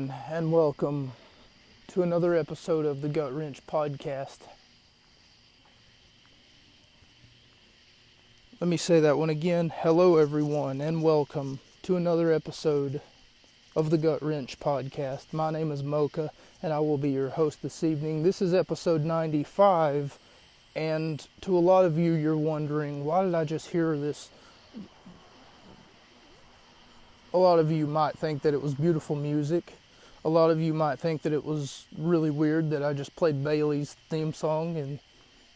everyone, and welcome to another episode of the Gut Wrench Podcast. Let me say that one again. Hello, everyone, and welcome to another episode of the Gut Wrench Podcast. My name is Mocha, and I will be your host this evening. This is episode 95, and to a lot of you, you're wondering, why did I just hear this? A lot of you might think that it was beautiful music. A lot of you might think that it was really weird that I just played Bailey's theme song in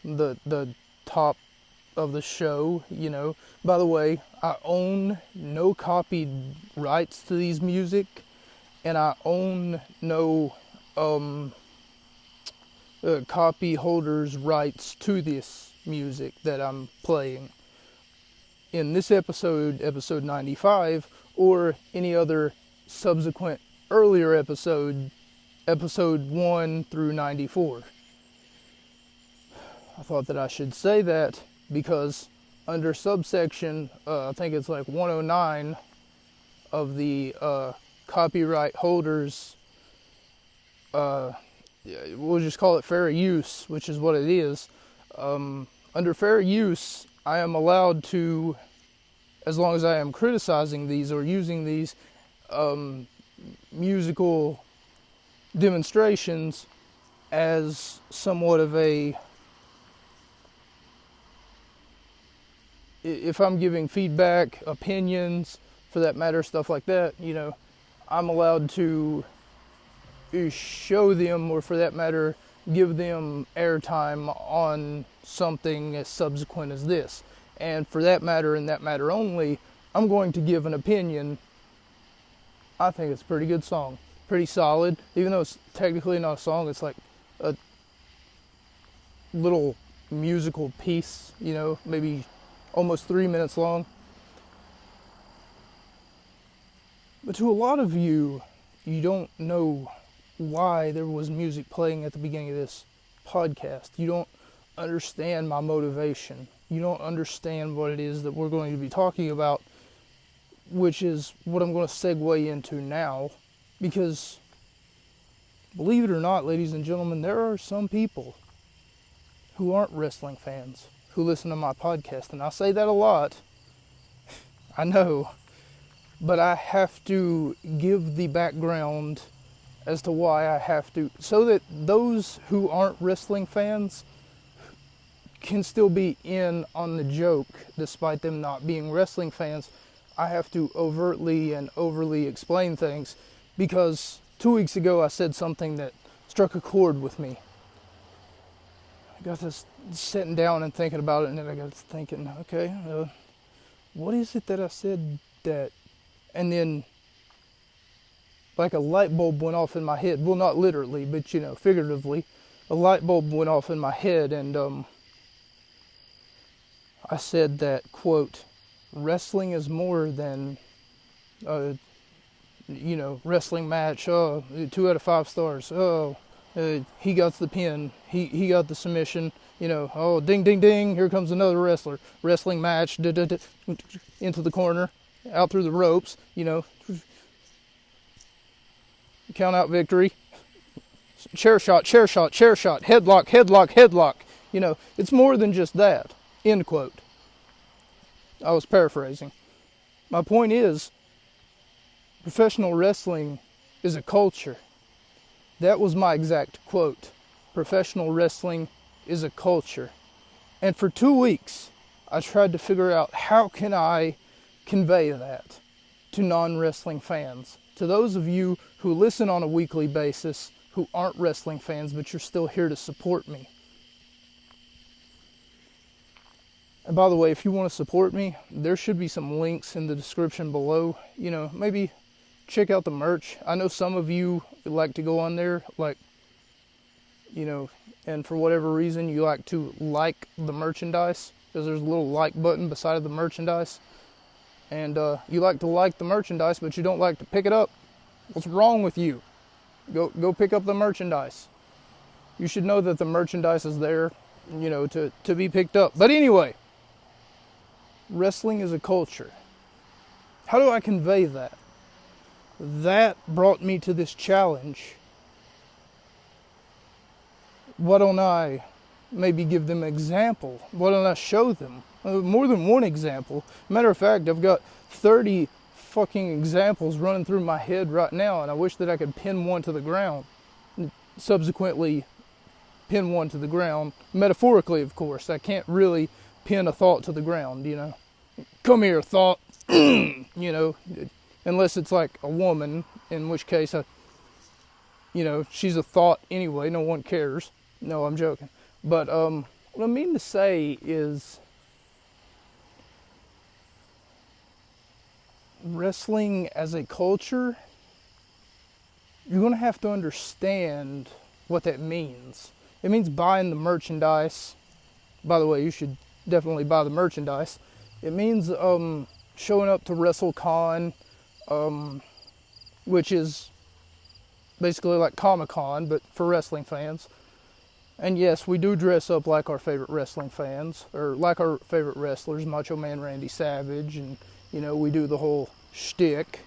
the top of the show, you know. By the way, I own no copied rights to these music, and I own no copy holders' rights to this music that I'm playing. In this episode 95, or any other subsequent earlier episode 1 through 94. I thought that I should say that because under subsection, I think it's like 109 of the copyright holders, we'll just call it fair use, which is what it is. Under fair use, I am allowed to, as long as I am criticizing these or using these musical demonstrations as somewhat of if I'm giving feedback, opinions, for that matter, stuff like that, you know, I'm allowed to show them, or for that matter, give them airtime on something as subsequent as this. And for that matter, and that matter only, I'm going to give an opinion. I think it's a pretty good song. Pretty solid. Even though it's technically not a song, it's like a little musical piece, you know, maybe almost 3 minutes long. But to a lot of you, you don't know why there was music playing at the beginning of this podcast. You don't understand my motivation. You don't understand what it is that we're going to be talking about, which is what I'm going to segue into now. Because, believe it or not, ladies and gentlemen, there are some people who aren't wrestling fans who listen to my podcast. And I say that a lot. I know. But I have to give the background as to why I have to, so that those who aren't wrestling fans can still be in on the joke despite them not being wrestling fans. I have to overtly and overly explain things because 2 weeks ago I said something that struck a chord with me. I got this sitting down and thinking about it, and then I got thinking, okay, what is it that I said that, and then like a light bulb went off in my head. Well, not literally, but you know, figuratively, a light bulb went off in my head, and I said that, quote, wrestling is more than, wrestling match, 2 out of 5 stars, he got the pin, he got the submission, you know, oh, ding, ding, ding, here comes another wrestler, wrestling match, into the corner, out through the ropes, you know, count out victory, chair shot, headlock, you know, it's more than just that. End quote. I was paraphrasing. My point is, professional wrestling is a culture. That was my exact quote. Professional wrestling is a culture. And for 2 weeks, I tried to figure out how can I convey that to non-wrestling fans. To those of you who listen on a weekly basis, who aren't wrestling fans, but you're still here to support me. And by the way, if you want to support me, there should be some links in the description below. You know, maybe check out the merch. I know some of you like to go on there, like, you know, and for whatever reason, you like to like the merchandise, because there's a little like button beside the merchandise. And you like to like the merchandise, but you don't like to pick it up. What's wrong with you? Go pick up the merchandise. You should know that the merchandise is there, you know, to be picked up. But anyway, wrestling is a culture. How do I convey that? that brought me to this challenge. Why don't I maybe give them an example? Why don't I show them? More than one example. Matter of fact, I've got 30 fucking examples running through my head right now, and I wish that I could pin one to the ground. Subsequently, pin one to the ground. Metaphorically, of course. I can't really pin a thought to the ground, you know. Come here, thought. You know, unless it's like a woman, in which case, she's a thought anyway. No one cares. No, I'm joking. But what I mean to say is, wrestling as a culture, you're going to have to understand what that means. It means buying the merchandise. By the way, you should definitely buy the merchandise. It means showing up to WrestleCon, which is basically like Comic-Con, but for wrestling fans. And yes, we do dress up like our favorite wrestling fans, or like our favorite wrestlers, Macho Man Randy Savage, and, we do the whole shtick.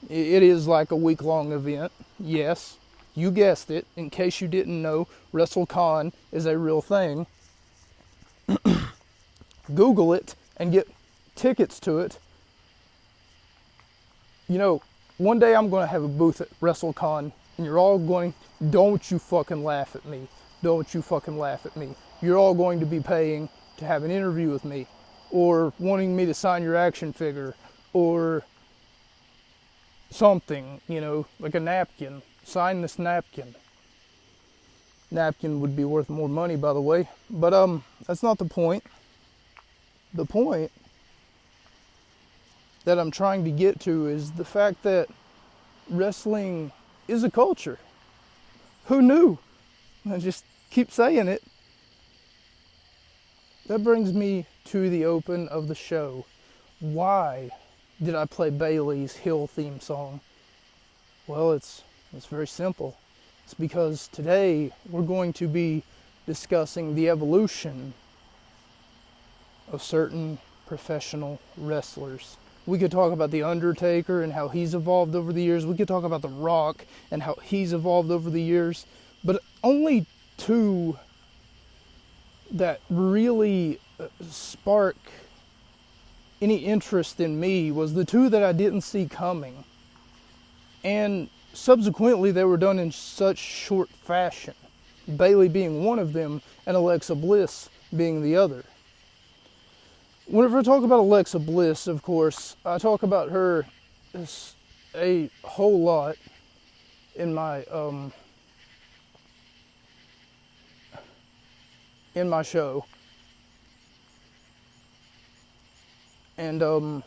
It is like a week-long event. Yes, you guessed it. In case you didn't know, WrestleCon is a real thing. Google it and get tickets to it. One day I'm going to have a booth at WrestleCon, and you're all going, don't you fucking laugh at me. Don't you fucking laugh at me. You're all going to be paying to have an interview with me, or wanting me to sign your action figure, or something, like a napkin. Sign this napkin. Napkin would be worth more money, by the way. But that's not the point. The point that I'm trying to get to is the fact that wrestling is a culture. Who knew? I just keep saying it. That brings me to the open of the show. Why did I play Bayley's Hill theme song? Well, it's very simple. It's because today we're going to be discussing the evolution of certain professional wrestlers. We could talk about The Undertaker and how he's evolved over the years. We could talk about The Rock and how he's evolved over the years. But only two that really spark any interest in me was the two that I didn't see coming. And subsequently, they were done in such short fashion. Bayley being one of them, and Alexa Bliss being the other. Whenever I talk about Alexa Bliss, of course, I talk about her a whole lot in my show. And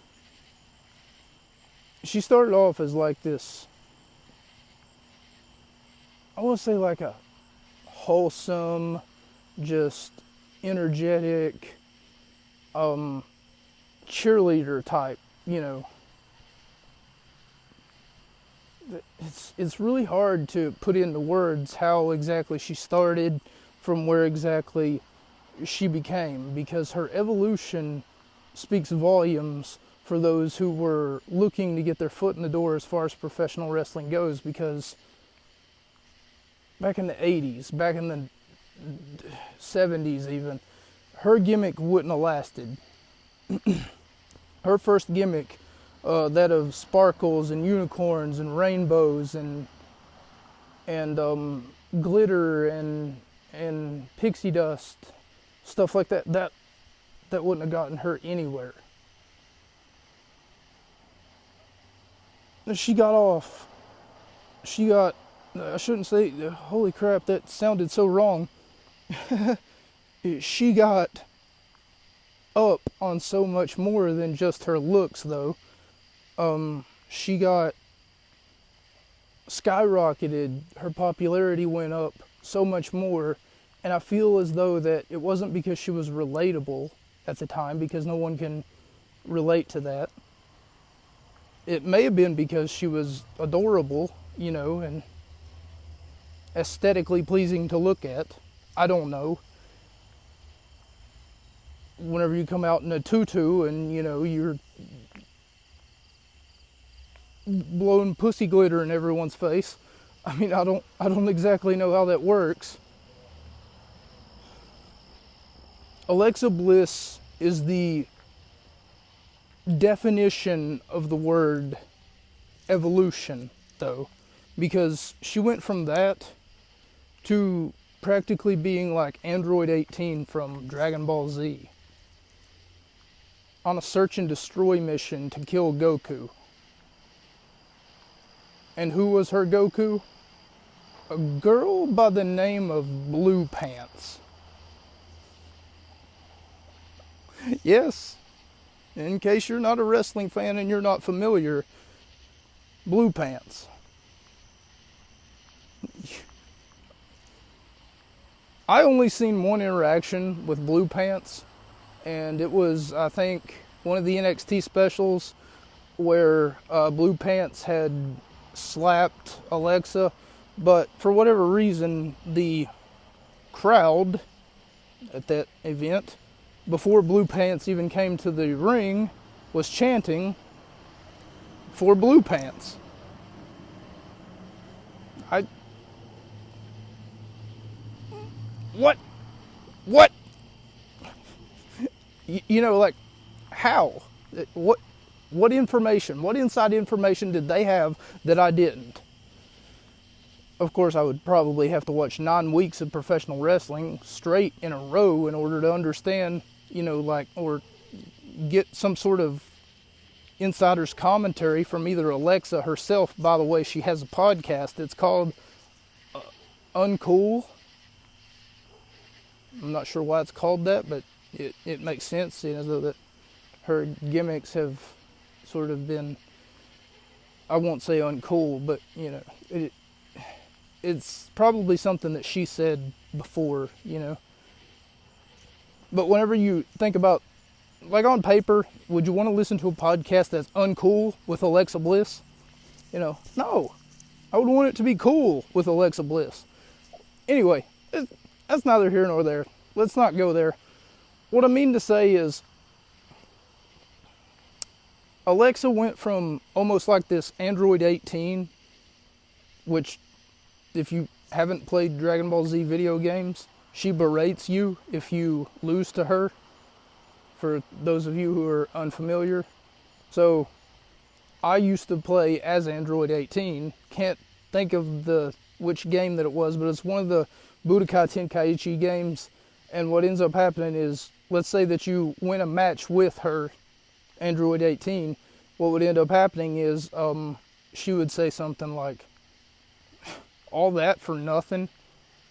she started off as like this, I want to say like a wholesome, just energetic, cheerleader type, It's really hard to put into words how exactly she started from where exactly she became, because her evolution speaks volumes for those who were looking to get their foot in the door as far as professional wrestling goes, because back in the 80s, back in the 70s even, her gimmick wouldn't have lasted. Her first gimmick, that of sparkles and unicorns and rainbows and glitter and pixie dust, stuff like that wouldn't have gotten her anywhere. I shouldn't say, holy crap, that sounded so wrong. She got up on so much more than just her looks, though. She got skyrocketed. Her popularity went up so much more. And I feel as though that it wasn't because she was relatable at the time, because no one can relate to that. It may have been because she was adorable, and aesthetically pleasing to look at. I don't know. Whenever you come out in a tutu and, you're blowing pussy glitter in everyone's face. I mean, I don't exactly know how that works. Alexa Bliss is the definition of the word evolution, though, because she went from that to practically being like Android 18 from Dragon Ball Z on a search and destroy mission to kill Goku. And who was her Goku? A girl by the name of Blue Pants. Yes, in case you're not a wrestling fan and you're not familiar, Blue Pants. I only seen one interaction with Blue Pants, and it was, I think, one of the NXT specials where Blue Pants had slapped Alexa, but for whatever reason, the crowd at that event, before Blue Pants even came to the ring, was chanting for Blue Pants. What? You know, like, how? What information, what inside information did they have that I didn't? Of course, I would probably have to watch 9 weeks of professional wrestling straight in a row in order to understand, you know, like, or get some sort of insider's commentary from either Alexa herself. By the way, she has a podcast. It's called Uncool. I'm not sure why it's called that, but it makes sense, you know, that her gimmicks have sort of been, I won't say uncool, but, you know, it's probably something that she said before, you know. But whenever you think about, like on paper, would you want to listen to a podcast that's uncool with Alexa Bliss? You know, no. I would want it to be cool with Alexa Bliss. Anyway, that's neither here nor there. Let's not go there. What I mean to say is, Alexa went from almost like this Android 18, which, if you haven't played Dragon Ball Z video games, she berates you if you lose to her, for those of you who are unfamiliar. So, I used to play as Android 18. Can't think of which game that it was, but it's one of the Budokai Tenkaichi games. And what ends up happening is, let's say that you win a match with her, Android 18, what would end up happening is she would say something like, all that for nothing,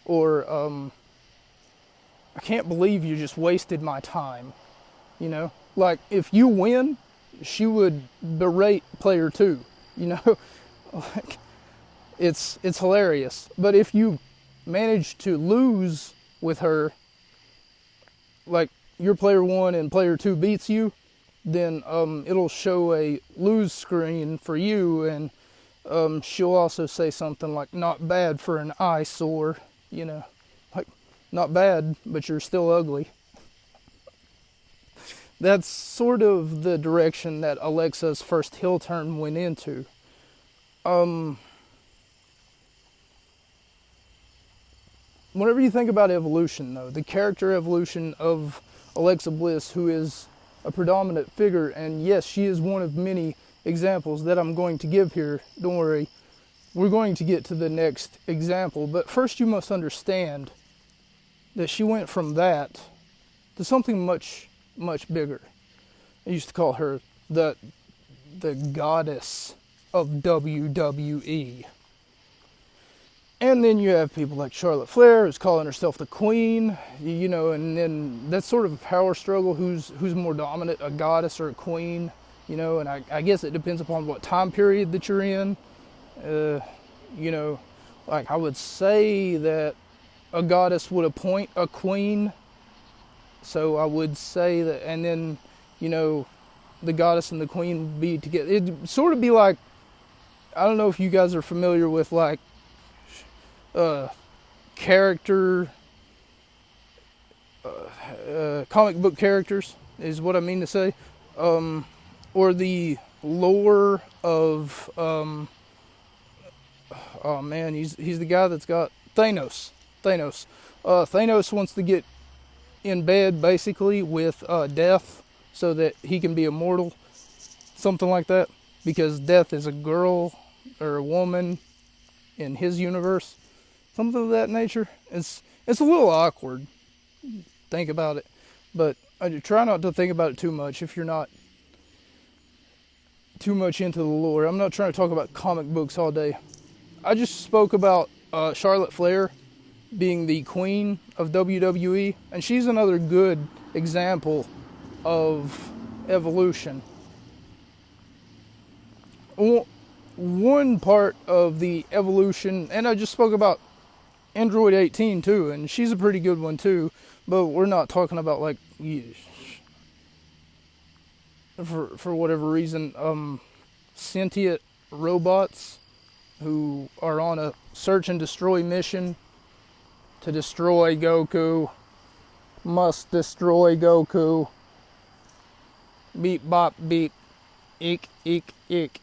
or I can't believe you just wasted my time, you know? Like, if you win, she would berate player 2, you know? Like, it's hilarious. But if you manage to lose with her, like your player 1 and player 2 beats you, then it'll show a lose screen for you, and she'll also say something like, not bad for an eyesore, you know, like, not bad, but you're still ugly. That's sort of the direction that Alexa's first heel turn went into. Whenever you think about evolution, though, the character evolution of Alexa Bliss, who is a predominant figure, and yes, she is one of many examples that I'm going to give here. Don't worry, we're going to get to the next example, but first you must understand that she went from that to something much, much bigger. I used to call her the goddess of WWE. And then you have people like Charlotte Flair, who's calling herself the queen, you know, and then that's sort of a power struggle, who's more dominant, a goddess or a queen, you know, and I guess it depends upon what time period that you're in. You know, like, I would say that a goddess would appoint a queen, so I would say that, and then, you know, the goddess and the queen would be together. It'd sort of be like, I don't know if you guys are familiar with, like, character, comic book characters, is what I mean to say, or the lore of oh man, he's the guy that's got Thanos. Thanos wants to get in bed basically with Death so that he can be immortal, something like that, because Death is a girl or a woman in his universe, something of that nature. It's a little awkward. Think about it, but I try not to think about it too much if you're not too much into the lore. I'm not trying to talk about comic books all day. I just spoke about Charlotte Flair being the queen of WWE, and she's another good example of evolution. One part of the evolution, and I just spoke about Android 18 too, and she's a pretty good one too, but we're not talking about like, for whatever reason, sentient robots who are on a search and destroy mission to destroy Goku. Must destroy Goku. Beep bop beep. Eek eek eek.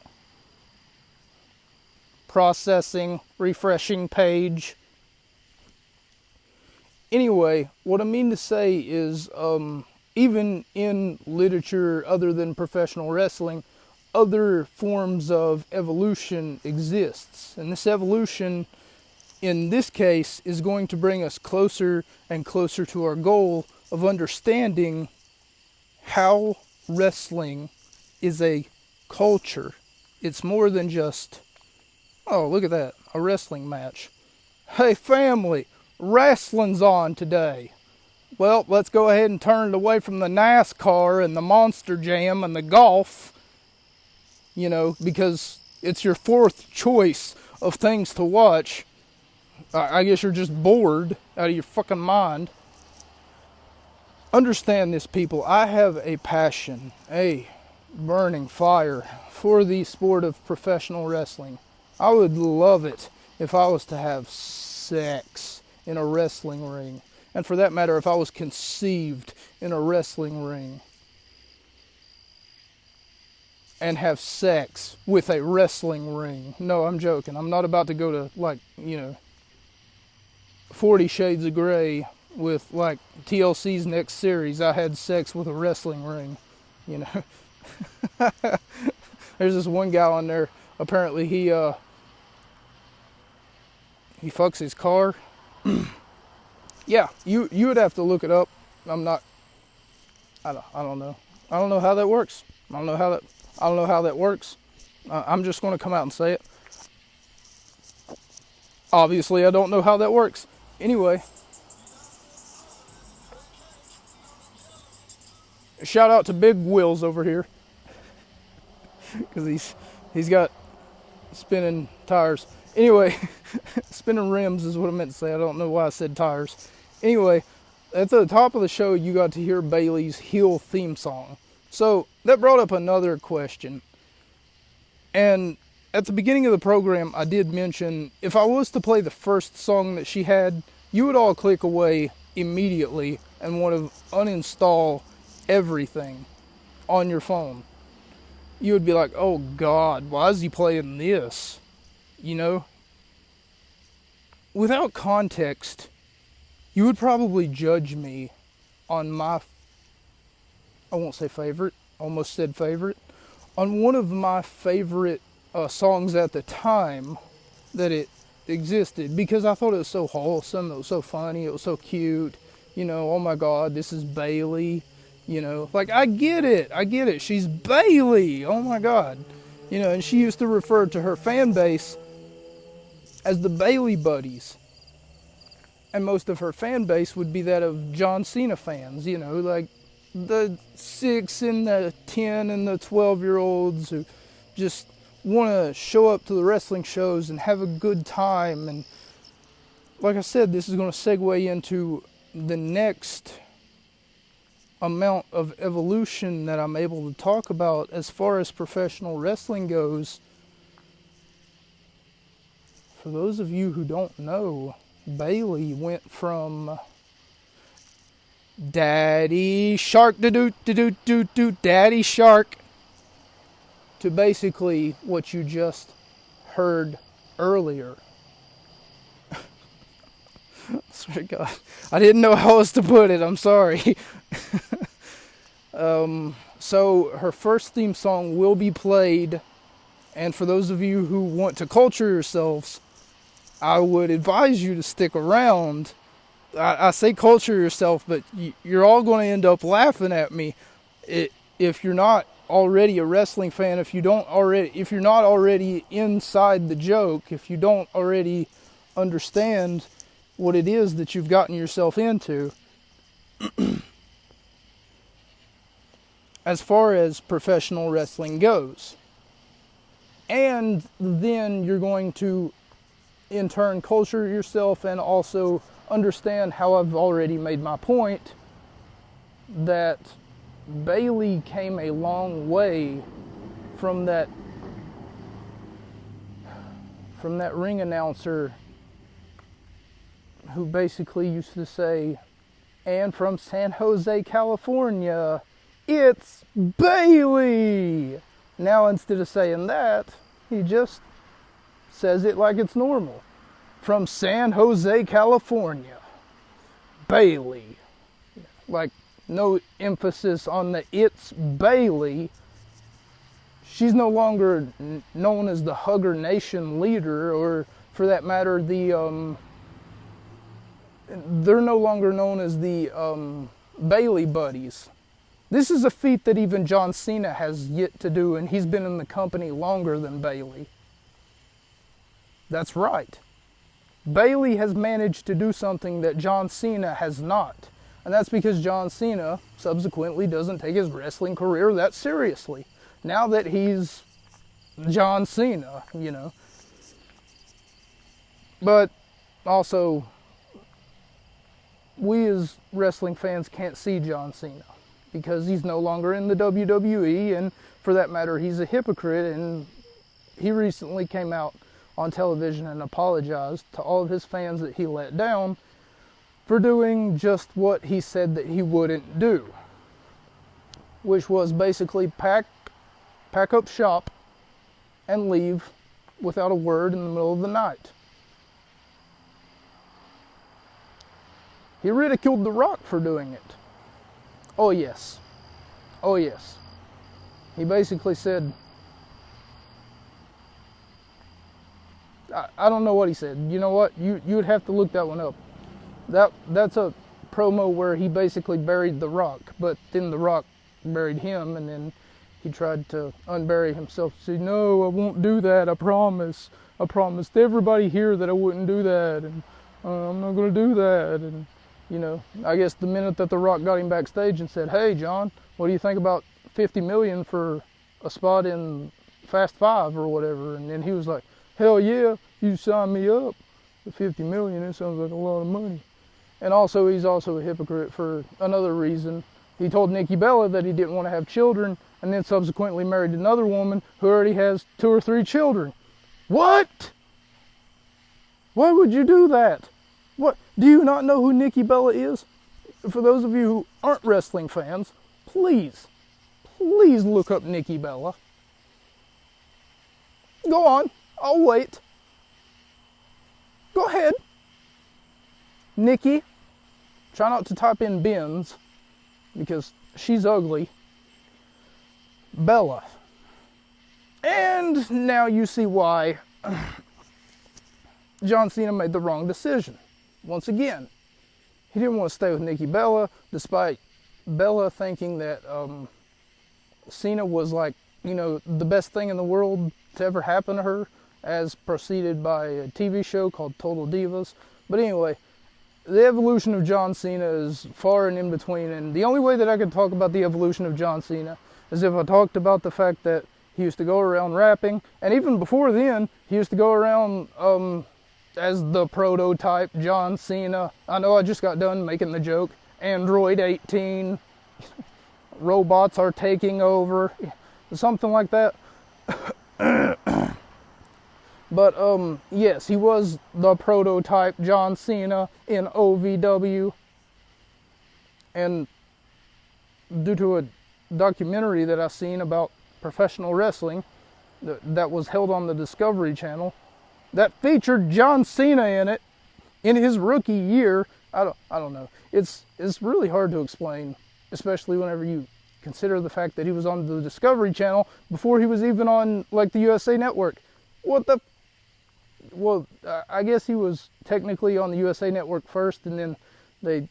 Processing. Refreshing page. Anyway, what I mean to say is, even in literature other than professional wrestling, other forms of evolution exists. And this evolution, in this case, is going to bring us closer and closer to our goal of understanding how wrestling is a culture. It's more than just, oh, look at that, a wrestling match. Hey, family, wrestling's on today. Well, let's go ahead and turn it away from the NASCAR and the Monster Jam and the golf, because it's your fourth choice of things to watch. I guess you're just bored out of your fucking mind. Understand this, people. I have a passion, a burning fire for the sport of professional wrestling. I would love it if I was to have sex in a wrestling ring. And for that matter, if I was conceived in a wrestling ring. And have sex with a wrestling ring. No, I'm joking. I'm not about to go to, 50 Shades of Grey with, TLC's next series. I had sex with a wrestling ring, There's this one guy on there. Apparently he fucks his car. Yeah, you would have to look it up. I don't know. I don't know how that works. I don't know how that works. I'm just going to come out and say it. Obviously, I don't know how that works. Anyway, shout out to Big Wills over here, because he's got spinning tires. Anyway, spinning rims is what I meant to say. I don't know why I said tires. Anyway, at the top of the show, you got to hear Bayley's heel theme song. So that brought up another question. And at the beginning of the program, I did mention if I was to play the first song that she had, you would all click away immediately and want to uninstall everything on your phone. You would be like, oh God, why is he playing this? Without context, you would probably judge me on my, I won't say favorite, almost said favorite, on one of my favorite songs at the time that it existed, because I thought it was so wholesome, it was so funny, it was so cute, oh my God, this is Bayley, I get it, she's Bayley, oh my God, and she used to refer to her fan base as the Bayley Buddies. And most of her fan base would be that of John Cena fans, like the 6 and the 10 and the 12-year-olds who just want to show up to the wrestling shows and have a good time. And like I said, this is going to segue into the next amount of evolution that I'm able to talk about as far as professional wrestling goes. For those of you who don't know, Bayley went from Daddy Shark, Daddy Shark, to basically what you just heard earlier. Swear to God, I didn't know how else to put it. I'm sorry. So her first theme song will be played, and for those of you who want to culture yourselves, I would advise you to stick around. I say culture yourself, but you're all going to end up laughing at me if you're not already a wrestling fan. If you're not already inside the joke, if you don't already understand what it is that you've gotten yourself into. As far as professional wrestling goes. And then you're going to, in turn, culture yourself and also understand how I've already made my point that Bayley came a long way from that ring announcer who basically used to say, "And from San Jose, California, it's Bayley." Now instead of saying that, he just says it like it's normal. From San Jose, California, Bayley. Like, no emphasis on the "it's Bayley." She's no longer known as the Hugger Nation leader, or for that matter, they're no longer known as the Bayley Buddies. This is a feat that even John Cena has yet to do, and he's been in the company longer than Bayley. That's right. Bayley has managed to do something that John Cena has not. And that's because John Cena subsequently doesn't take his wrestling career that seriously. Now that he's John Cena, you know. But also, we as wrestling fans can't see John Cena because he's no longer in the WWE, and for that matter, he's a hypocrite, and he recently came out on television and apologized to all of his fans that he let down for doing just what he said that he wouldn't do, which was basically pack up shop and leave without a word in the middle of the night. He ridiculed The Rock for doing it. Oh yes. Oh yes. He basically said, I don't know what he said. You know what? You would have to look that one up. That's a promo where he basically buried The Rock, but then The Rock buried him, and then he tried to unbury himself and say, "No, I won't do that. I promise. I promised everybody here that I wouldn't do that, and I'm not going to do that." And you know, I guess the minute that The Rock got him backstage and said, "Hey, John, what do you think about $50 million for a spot in Fast 5 or whatever?" And then he was like, "Hell yeah, you sign me up. The $50 million, it sounds like a lot of money." And also, he's also a hypocrite for another reason. He told Nikki Bella that he didn't want to have children, and then subsequently married another woman who already has 2 or 3 children. What? Why would you do that? What? Do you not know who Nikki Bella is? For those of you who aren't wrestling fans, please look up Nikki Bella. Go on, I'll wait. Go ahead. Nikki, try not to type in Benz, because she's ugly. Bella. And now you see why John Cena made the wrong decision. Once again, he didn't want to stay with Nikki Bella, despite Bella thinking that Cena was like, you know, the best thing in the world to ever happen to her, as preceded by a TV show called Total Divas. But anyway, the evolution of John Cena is far and in between, and the only way that I could talk about the evolution of John Cena is if I talked about the fact that he used to go around rapping, and even before then, he used to go around as the prototype John Cena. I know I just got done making the joke, Android 18, robots are taking over, something like that. But yes, he was the prototype John Cena in OVW. And due to a documentary that I've seen about professional wrestling, that was held on the Discovery Channel that featured John Cena in it in his rookie year. I don't know. It's really hard to explain, especially whenever you consider the fact that he was on the Discovery Channel before he was even on like the USA Network. Well, I guess he was technically on the USA Network first, and then they.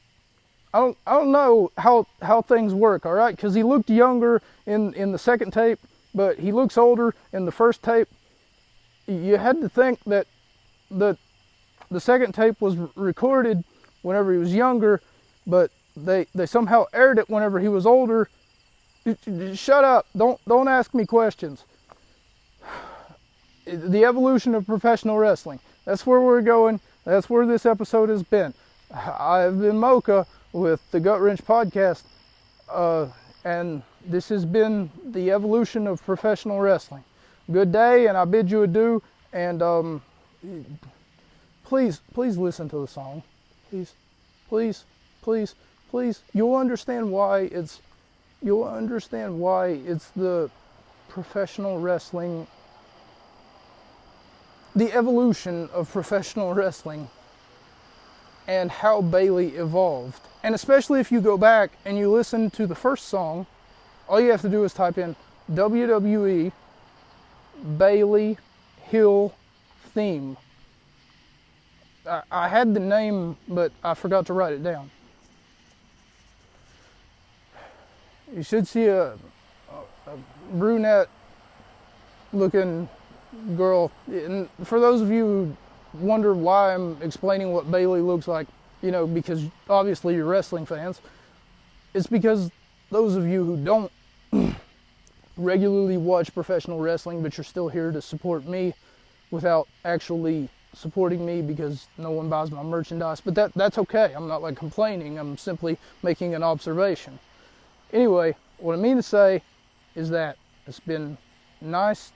I don't know how things work. All right, because he looked younger in the second tape, but he looks older in the first tape. You had to think that the second tape was recorded whenever he was younger, but they somehow aired it whenever he was older. Shut up! Don't ask me questions. The evolution of professional wrestling. That's where we're going. That's where this episode has been. I've been Mocha with the Gut Wrench Podcast, and this has been the evolution of professional wrestling. Good day, and I bid you adieu, and please listen to the song. Please. You'll understand why it's the professional wrestling, the evolution of professional wrestling, and how Bayley evolved. And especially if you go back and you listen to the first song, all you have to do is type in WWE Bayley Hill theme. I had the name, but I forgot to write it down. You should see a brunette looking girl. And for those of you who wonder why I'm explaining what Bayley looks like, because obviously you're wrestling fans, it's because those of you who don't regularly watch professional wrestling, but you're still here to support me without actually supporting me because no one buys my merchandise. But that's okay. I'm not complaining. I'm simply making an observation. Anyway, what I mean to say is that it's been nice.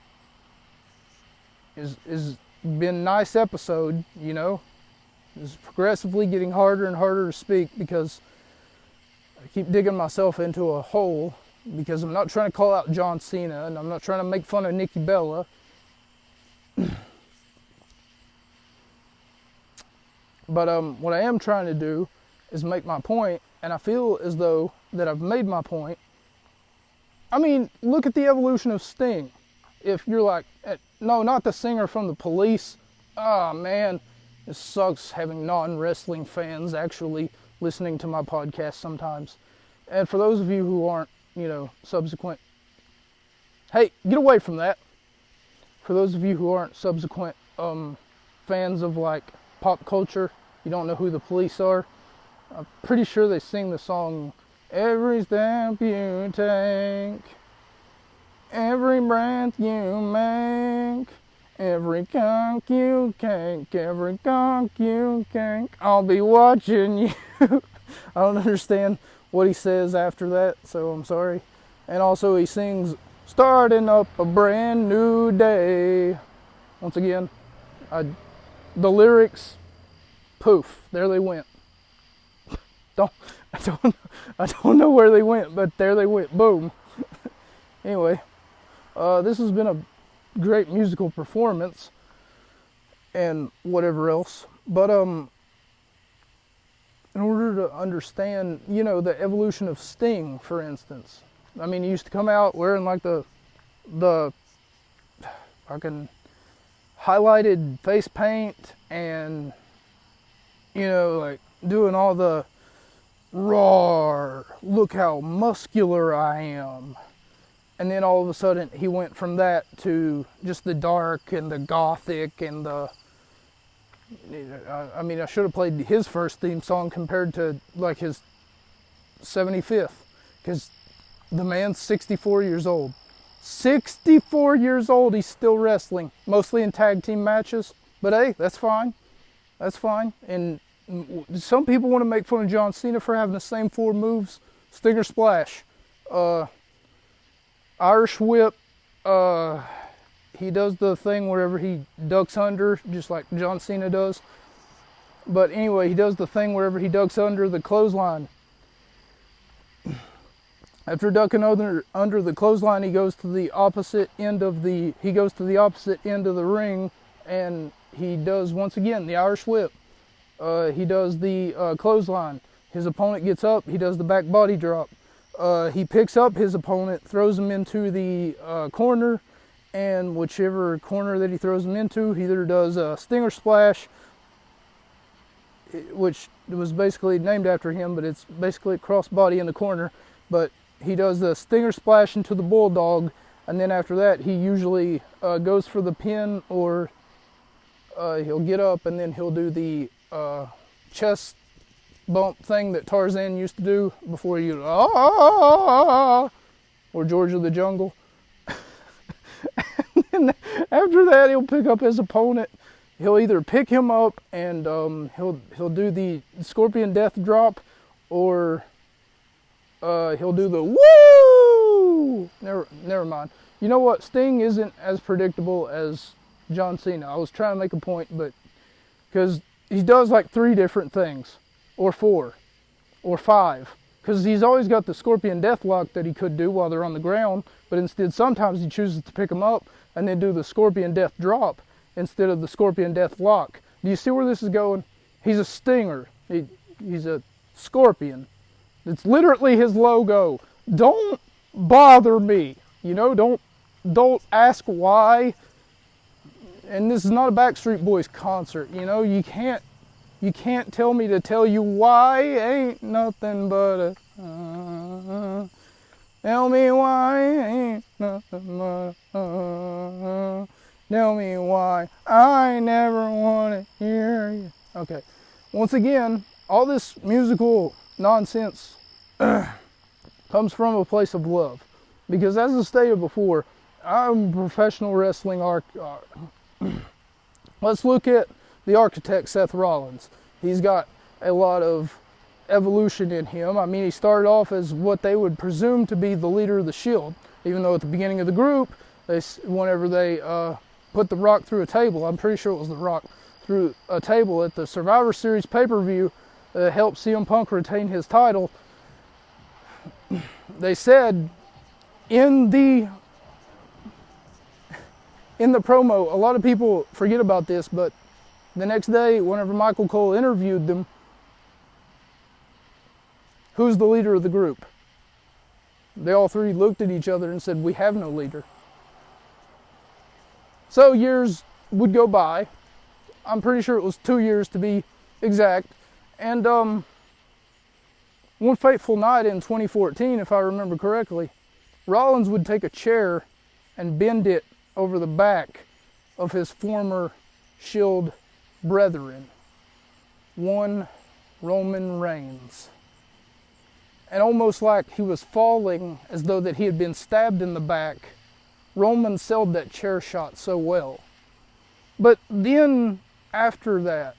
Is been nice episode, It's progressively getting harder and harder to speak because I keep digging myself into a hole because I'm not trying to call out John Cena and I'm not trying to make fun of Nikki Bella. But what I am trying to do is make my point, and I feel as though that I've made my point. I mean, look at the evolution of Sting. If you're like, no, not the singer from the Police. Oh man, it sucks having non-wrestling fans actually listening to my podcast sometimes. And for those of you who aren't, subsequent, hey, get away from that. For those of you who aren't subsequent fans of pop culture, you don't know who the Police are. I'm pretty sure they sing the song, "Every step you take, every breath you make, every cock you cake, every cock you cake, I'll be watching you." I don't understand what he says after that, so I'm sorry. And also he sings, "Starting up a brand new day." Once again, the lyrics, poof, there they went. I don't know where they went, but there they went, boom. Anyway, this has been a great musical performance and whatever else. But in order to understand, the evolution of Sting, for instance. I mean, he used to come out wearing the fucking highlighted face paint and doing all the roar, look how muscular I am. And then all of a sudden he went from that to just the dark and the gothic and I should have played his first theme song compared to his 75th, because the man's 64 years old. 64 years old, he's still wrestling, mostly in tag team matches. But hey, that's fine. That's fine. And some people want to make fun of John Cena for having the same 4 moves. Stinger Splash, Irish Whip, he does the thing wherever he ducks under, just like John Cena does. But anyway, he does the thing wherever he ducks under the clothesline. After ducking under the clothesline, he goes to the opposite end of the ring, and he does once again the Irish whip. He does the clothesline. His opponent gets up. He does the back body drop. He picks up his opponent, throws him into the corner, and whichever corner that he throws him into, he either does a stinger splash, which was basically named after him, but it's basically a crossbody in the corner. But he does the stinger splash into the bulldog, and then after that, he usually goes for the pin, or he'll get up and then he'll do the chest bump thing that Tarzan used to do before you, or George of the Jungle. And then after that, he'll pick up his opponent. He'll either pick him up and he'll do the Scorpion Death Drop, or he'll do the woo. Never mind. You know what? Sting isn't as predictable as John Cena. I was trying to make a point, but because he does like 3 different things, or 4, or 5. Because he's always got the Scorpion Death Lock that he could do while they're on the ground, but instead sometimes he chooses to pick them up and then do the Scorpion Death Drop instead of the Scorpion Death Lock. Do you see where this is going? He's a stinger. He's a scorpion. It's literally his logo. Don't bother me. You know, don't ask why. And this is not a Backstreet Boys concert. You know, you can't tell me to tell you why. Ain't nothing but a tell me why. Ain't nothing but a tell me why. I never want to hear you. Okay. Once again, all this musical nonsense comes from a place of love. Because as I stated before, I'm a professional wrestling let's look at the architect, Seth Rollins. He's got a lot of evolution in him. I mean, he started off as what they would presume to be the leader of the Shield, even though at the beginning of the group, whenever they put The Rock through a table, I'm pretty sure it was The Rock, through a table at the Survivor Series pay-per-view, helped CM Punk retain his title. They said in the promo, a lot of people forget about this, but the next day, whenever Michael Cole interviewed them, who's the leader of the group? They all 3 looked at each other and said, we have no leader. So years would go by. I'm pretty sure it was 2 years to be exact. And one fateful night in 2014, if I remember correctly, Rollins would take a chair and bend it over the back of his former Shield brethren, one Roman Reigns. And almost like he was falling, as though that he had been stabbed in the back, Roman sold that chair shot so well. But then, after that,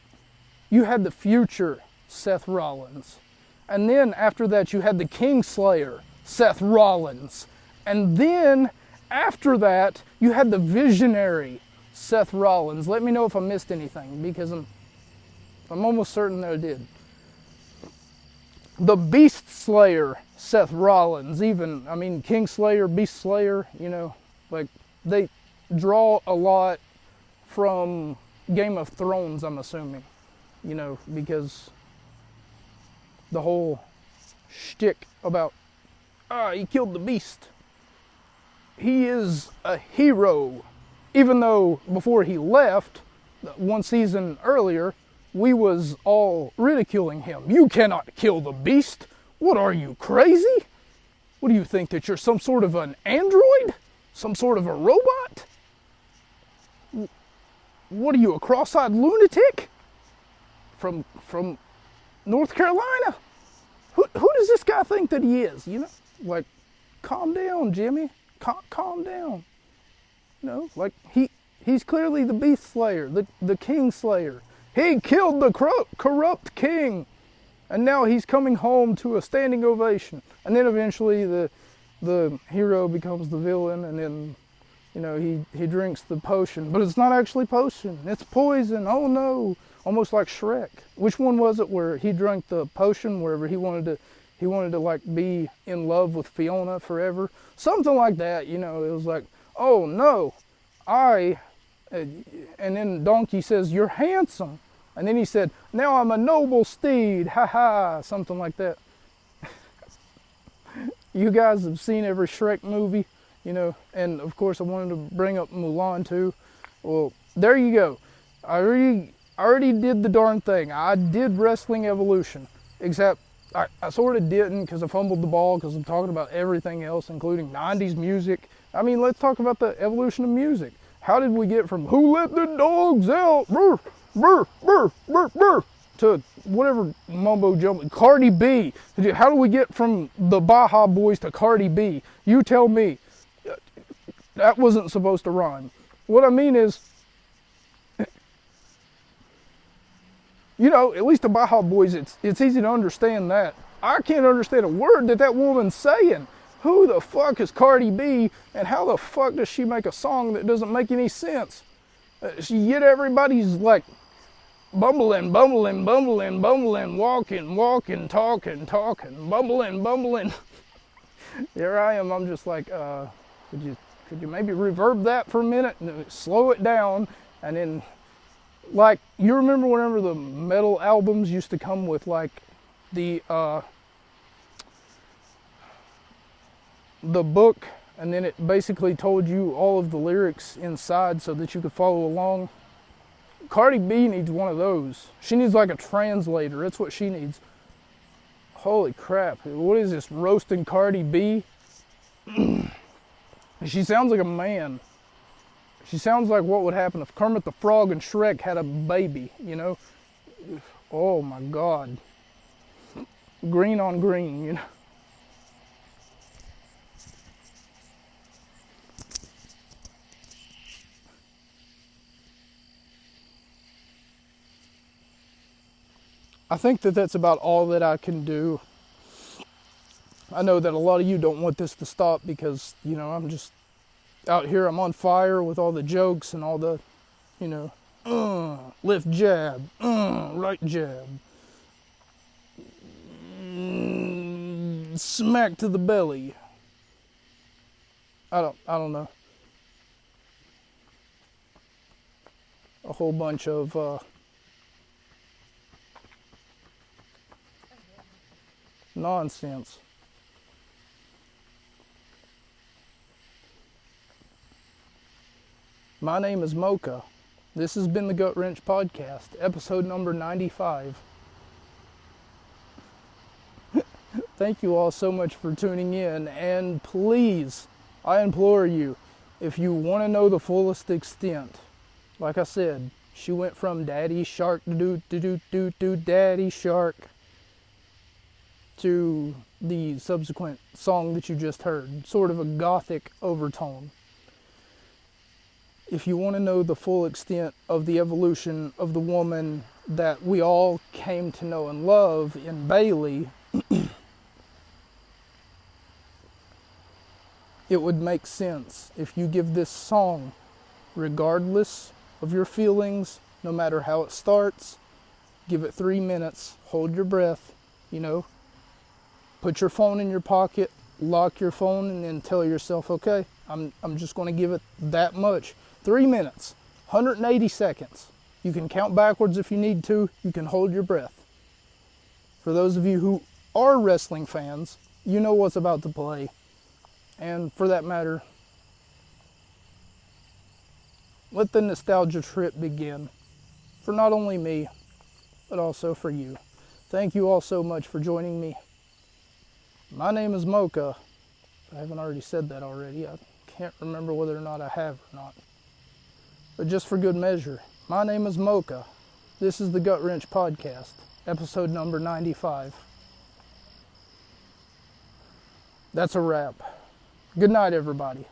you had the future Seth Rollins. And then, after that, you had the Kingslayer, Seth Rollins. And then, after that, you had the visionary Seth Rollins. Let me know if I missed anything, because I'm almost certain that I did. The Beast Slayer Seth Rollins, even, I mean, Kingslayer, Beast Slayer, you know, like, they draw a lot from Game of Thrones, I'm assuming, you know, because the whole shtick about, he killed the beast. He is a hero, even though before he left, one season earlier, we was all ridiculing him. You cannot kill the beast. What are you, crazy? What do you think, that you're some sort of an android? Some sort of a robot? What are you, a cross-eyed lunatic? From North Carolina? Who does this guy think that he is, you know? Like, calm down, Jimmy. Calm down. You know, like, he's clearly the Beast Slayer, the King Slayer. He killed the corrupt king, and now he's coming home to a standing ovation. And then eventually the hero becomes the villain, and then, you know, he drinks the potion. But it's not actually potion, it's poison. Oh no. Almost like Shrek. Which one was it where he drank the potion wherever he wanted to he wanted to like be in love with Fiona forever, something like that. You know, it was like, oh no, and then Donkey says, you're handsome. And then he said, now I'm a noble steed, ha ha, something like that. You guys have seen every Shrek movie, you know, and of course I wanted to bring up Mulan too. Well, there you go. I already did the darn thing. I did Wrestling Evolution, except I sort of didn't because I fumbled the ball because I'm talking about everything else, including 90s music. I mean, let's talk about the evolution of music. How did we get from who let the dogs out, brr, brr, brr, brr, brr, to whatever mumbo jumbo, Cardi B? How do we get from the Baja Boys to Cardi B? You tell me. That wasn't supposed to rhyme. What I mean is, you know, at least the Baja Boys, it's easy to understand that. I can't understand a word that woman's saying. Who the fuck is Cardi B, and how the fuck does she make a song that doesn't make any sense? Yet everybody's like bumbling, bumbling, bumbling, bumbling, walking, talking, bumbling. Here I am, I'm just like, could you maybe reverb that for a minute and slow it down, and then, like, you remember whenever the metal albums used to come with like the book, and then it basically told you all of the lyrics inside so that you could follow along? Cardi B needs one of those. She needs like a translator. That's what she needs. Holy crap. What is this, roasting Cardi B? She sounds like a man. She sounds like what would happen if Kermit the Frog and Shrek had a baby, you know? Oh my God. Green on green, you know? I think that that's about all that I can do. I know that a lot of you don't want this to stop because, you know, I'm just out here, I'm on fire with all the jokes and all the, you know, lift jab, right jab, smack to the belly. I don't know. A whole bunch of nonsense. My name is Mocha. This has been the Gut Wrench Podcast, episode number 95. Thank you all so much for tuning in, and please, I implore you, if you want to know the fullest extent, like I said, she went from Daddy Shark do Daddy Shark to the subsequent song that you just heard, sort of a gothic overtone. If you want to know the full extent of the evolution of the woman that we all came to know and love in Bailey, it would make sense if you give this song, regardless of your feelings, no matter how it starts, give it 3 minutes, hold your breath, you know, put your phone in your pocket, lock your phone, and then tell yourself, okay, I'm just going to give it that much. 3 minutes, 180 seconds. You can count backwards if you need to. You can hold your breath. For those of you who are wrestling fans, you know what's about to play. And for that matter, let the nostalgia trip begin. For not only me, but also for you. Thank you all so much for joining me. My name is Mocha. I haven't already said that already. I can't remember whether or not I have or not. But just for good measure, my name is Mocha. This is the Gut Wrench Podcast, episode number 95. That's a wrap. Good night, everybody.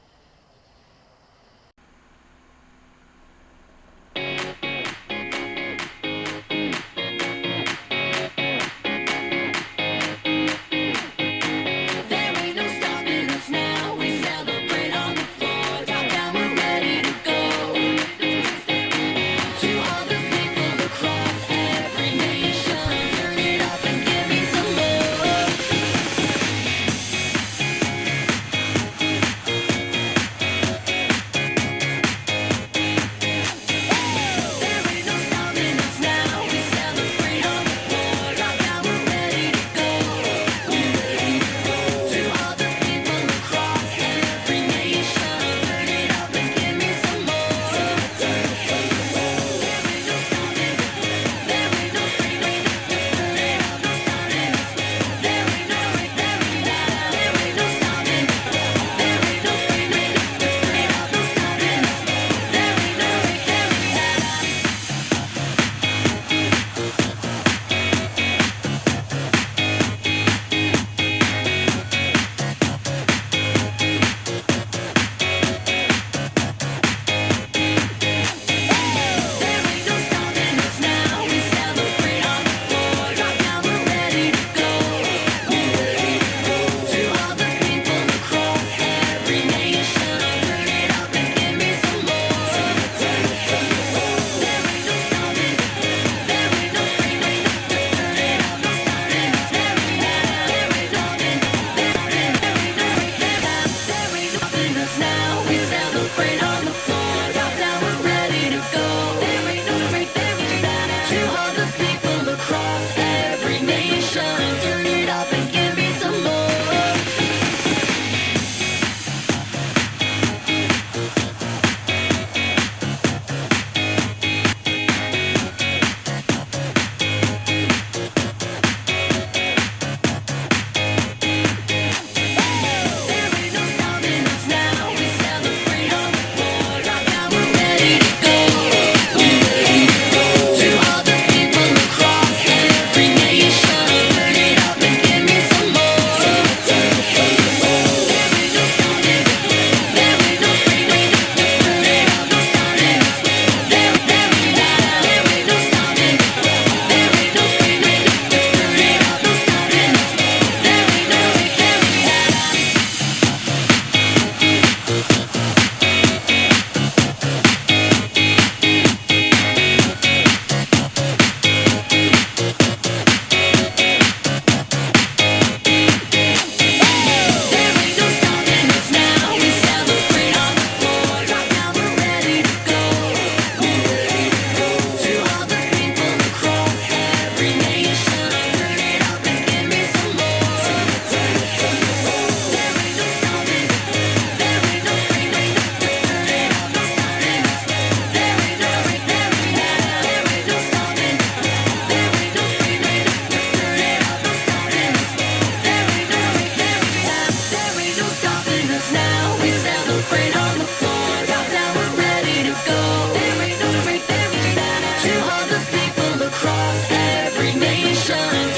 motivation.